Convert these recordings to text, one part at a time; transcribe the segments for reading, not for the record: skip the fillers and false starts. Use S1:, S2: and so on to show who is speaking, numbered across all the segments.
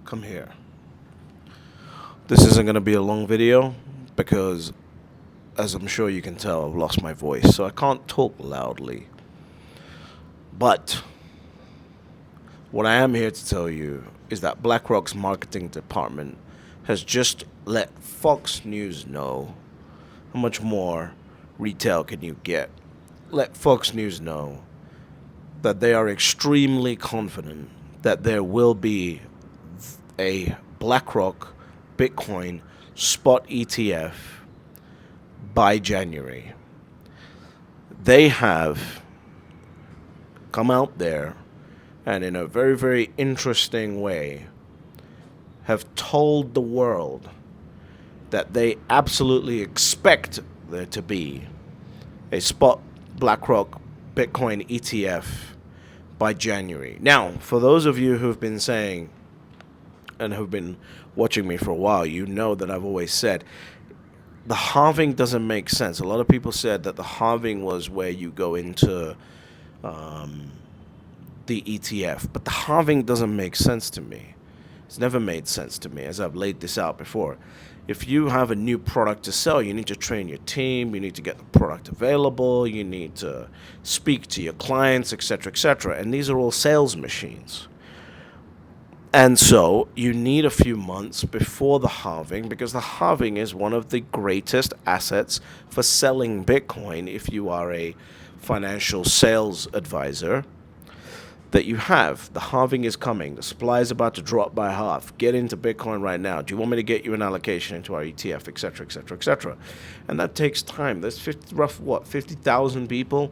S1: Come here. This isn't going to be a long video because, as I'm sure you can tell, I've lost my voice, so I can't talk loudly. But what I am here to tell you is that BlackRock's marketing department has just let Fox News know how much more retail can you get. Let Fox News know that they are extremely confident that there will be a BlackRock Bitcoin spot ETF by January. They have come out there and in a very, very interesting way have told the world that they absolutely expect there to be a spot BlackRock Bitcoin ETF by January. Now, for those of you who've been saying and who've been watching me for a while, you know that I've always said the halving doesn't make sense. A lot of people said that the halving was where you go into the ETF, but the halving doesn't make sense to me. It's never made sense to me, as I've laid this out before. If you have a new product to sell, you need to train your team, you need to get the product available, you need to speak to your clients, etc., etc. And these are all sales machines. And so you need a few months before the halving, because the halving is one of the greatest assets for selling Bitcoin if you are a financial sales advisor that you have. The halving is coming. The supply is about to drop by half. Get into Bitcoin right now. Do you want me to get you an allocation into our ETF, etc., etc., etc.? And that takes time. There's 50,000 people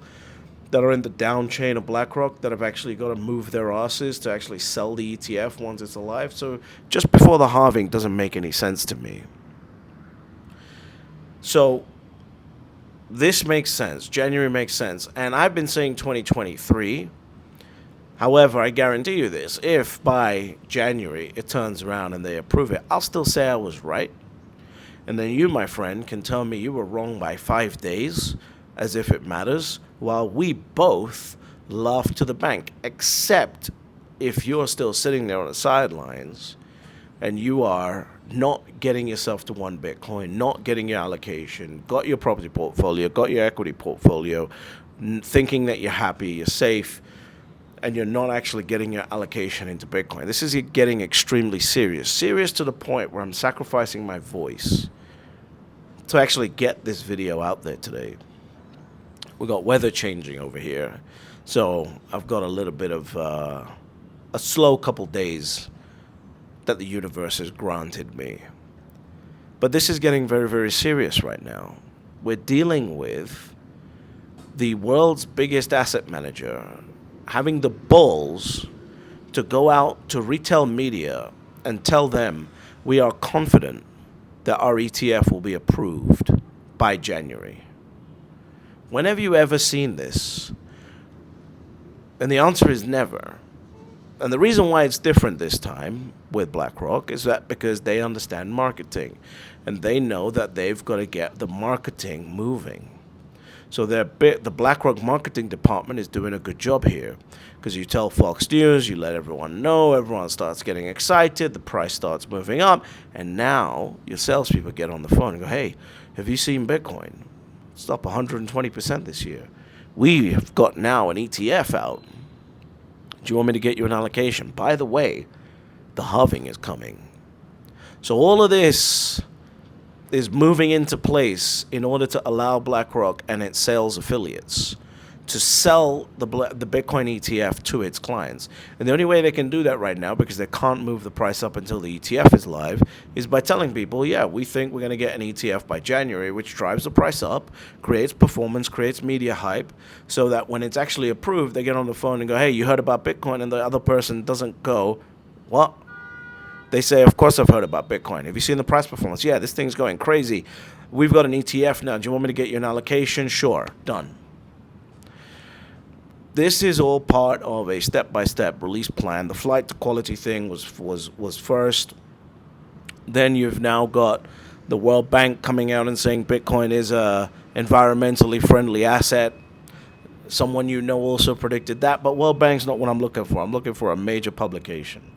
S1: that are in the down chain of BlackRock that have actually got to move their asses to actually sell the ETF once it's alive. So just before the halving doesn't make any sense to me. So this makes sense. January makes sense. And I've been saying 2023. However, I guarantee you this, if by January it turns around and they approve it, I'll still say I was right. And then you, my friend, can tell me you were wrong by 5 days, as if it matters, while we both laugh to the bank, except if you're still sitting there on the sidelines and you are not getting yourself to one Bitcoin, not getting your allocation, got your property portfolio, got your equity portfolio, thinking that you're happy, you're safe, and you're not actually getting your allocation into Bitcoin. This is getting extremely serious. Serious to the point where I'm sacrificing my voice to actually get this video out there today. We got weather changing over here, so I've got a little bit of a slow couple days that the universe has granted me. But this is getting very, very serious right now. We're dealing with the world's biggest asset manager having the balls to go out to retail media and tell them we are confident that our ETF will be approved by January. When have you ever seen this? And the answer is never. And the reason why it's different this time with BlackRock is that because they understand marketing and they know that they've got to get the marketing moving. So the BlackRock marketing department is doing a good job here, because you tell Fox News, you let everyone know, everyone starts getting excited, the price starts moving up, and now your salespeople get on the phone and go, hey, have you seen Bitcoin? It's up 120% this year. We have got now an ETF out. Do you want me to get you an allocation? By the way, the halving is coming. So all of this is moving into place in order to allow BlackRock and its sales affiliates to sell the Bitcoin ETF to its clients. And the only way they can do that right now, because they can't move the price up until the ETF is live, is by telling people, yeah, we think we're going to get an ETF by January, which drives the price up, creates performance, creates media hype, so that when it's actually approved, they get on the phone and go, hey, you heard about Bitcoin? And the other person doesn't go, what? They say, of course I've heard about Bitcoin. Have you seen the price performance? Yeah, this thing's going crazy. We've got an ETF now. Do you want me to get you an allocation? Sure. Done. This is all part of a step-by-step release plan. The flight to quality thing was first. Then you've now got the World Bank coming out and saying Bitcoin is a environmentally friendly asset. Someone you know also predicted that, but World Bank's not what I'm looking for. I'm looking for a major publication.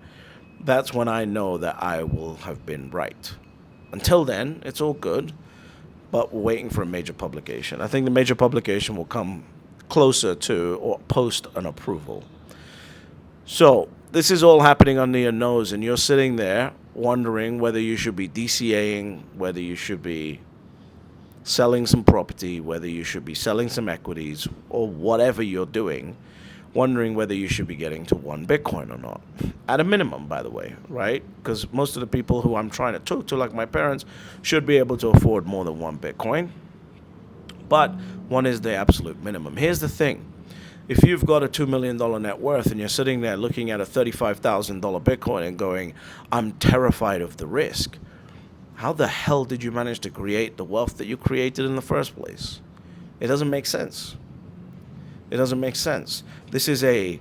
S1: that's when I know that I will have been right. Until then, it's all good, but we're waiting for a major publication. I think the major publication will come closer to or post an approval. So this is all happening under your nose, and you're sitting there wondering whether you should be DCAing, whether you should be selling some property, whether you should be selling some equities, or whatever you're doing, wondering whether you should be getting to one Bitcoin or not. At a minimum, by the way, right? Because most of the people who I'm trying to talk to, like my parents, should be able to afford more than one Bitcoin. But one is the absolute minimum. Here's the thing. If you've got a $2 million net worth and you're sitting there looking at a $35,000 Bitcoin and going, I'm terrified of the risk, how the hell did you manage to create the wealth that you created in the first place? It doesn't make sense. It doesn't make sense. This is a,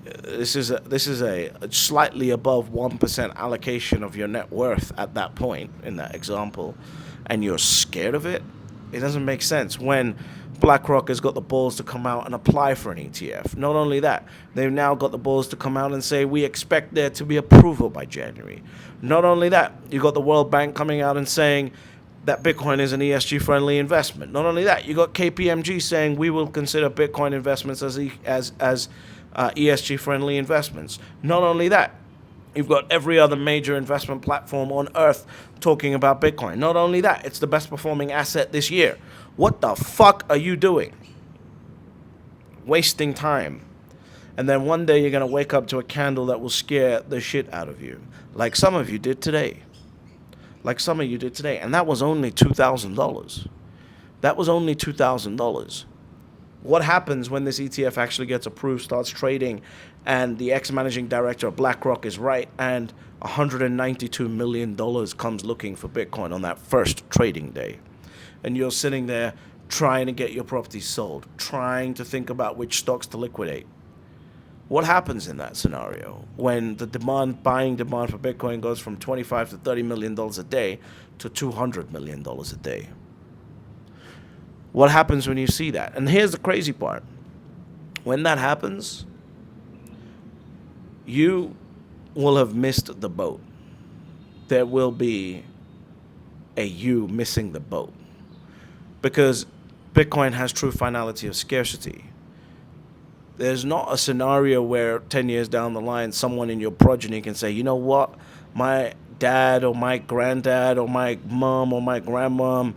S1: this is a slightly above 1% allocation of your net worth at that point in that example, and you're scared of it. It doesn't make sense when BlackRock has got the balls to come out and apply for an ETF. Not only that, they've now got the balls to come out and say, we expect there to be approval by January. Not only that, you've got the World Bank coming out and saying that Bitcoin is an ESG-friendly investment. Not only that, you got KPMG saying we will consider Bitcoin investments as ESG-friendly investments. Not only that, you've got every other major investment platform on earth talking about Bitcoin. Not only that, it's the best performing asset this year. What the fuck are you doing? Wasting time. And then one day you're going to wake up to a candle that will scare the shit out of you. Like some of you did today. And that was only $2,000. That was only $2,000. What happens when this ETF actually gets approved, starts trading, and the ex-managing director of BlackRock is right, and $192 million comes looking for Bitcoin on that first trading day? And you're sitting there trying to get your property sold, trying to think about which stocks to liquidate. What happens in that scenario when the buying demand for Bitcoin goes from $25 to $30 million a day to $200 million a day? What happens when you see that? And here's the crazy part. When that happens, you will have missed the boat. There will be a you missing the boat. Because Bitcoin has true finality of scarcity. There's not a scenario where 10 years down the line, someone in your progeny can say, you know what, my dad or my granddad or my mom or my grandmom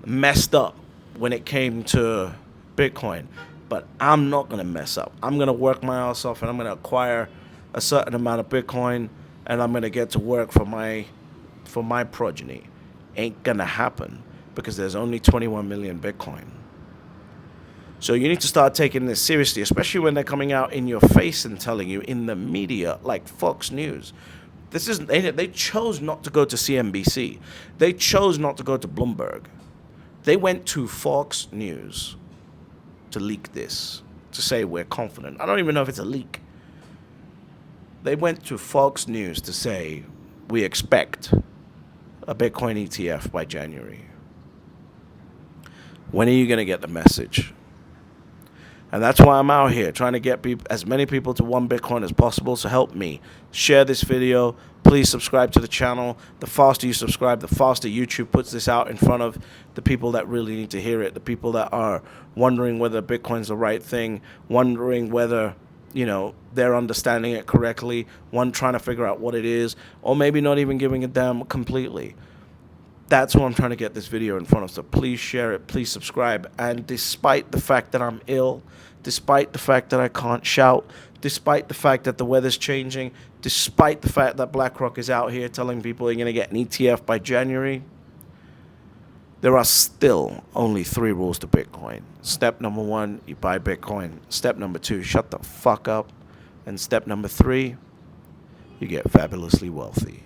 S1: messed up when it came to Bitcoin. But I'm not going to mess up. I'm going to work my ass off and I'm going to acquire a certain amount of Bitcoin and I'm going to get to work for my progeny. Ain't going to happen because there's only 21 million Bitcoin. So you need to start taking this seriously, especially when they're coming out in your face and telling you in the media, like Fox News. They chose not to go to CNBC. They chose not to go to Bloomberg. They went to Fox News to leak this, to say we're confident. I don't even know if it's a leak. They went to Fox News to say we expect a Bitcoin ETF by January. When are you going to get the message? And that's why I'm out here trying to get as many people to one Bitcoin as possible. So help me. Share this video. Please subscribe to the channel. The faster you subscribe, the faster YouTube puts this out in front of the people that really need to hear it. The people that are wondering whether Bitcoin's the right thing, wondering whether, they're understanding it correctly, trying to figure out what it is, or maybe not even giving a damn completely. That's why I'm trying to get this video in front of. So please share it. Please subscribe. And despite the fact that I'm ill, despite the fact that I can't shout, despite the fact that the weather's changing, despite the fact that BlackRock is out here telling people you're going to get an ETF by January, there are still only 3 rules to Bitcoin. Step number 1, you buy Bitcoin. Step number 2, shut the fuck up. And step number 3, you get fabulously wealthy.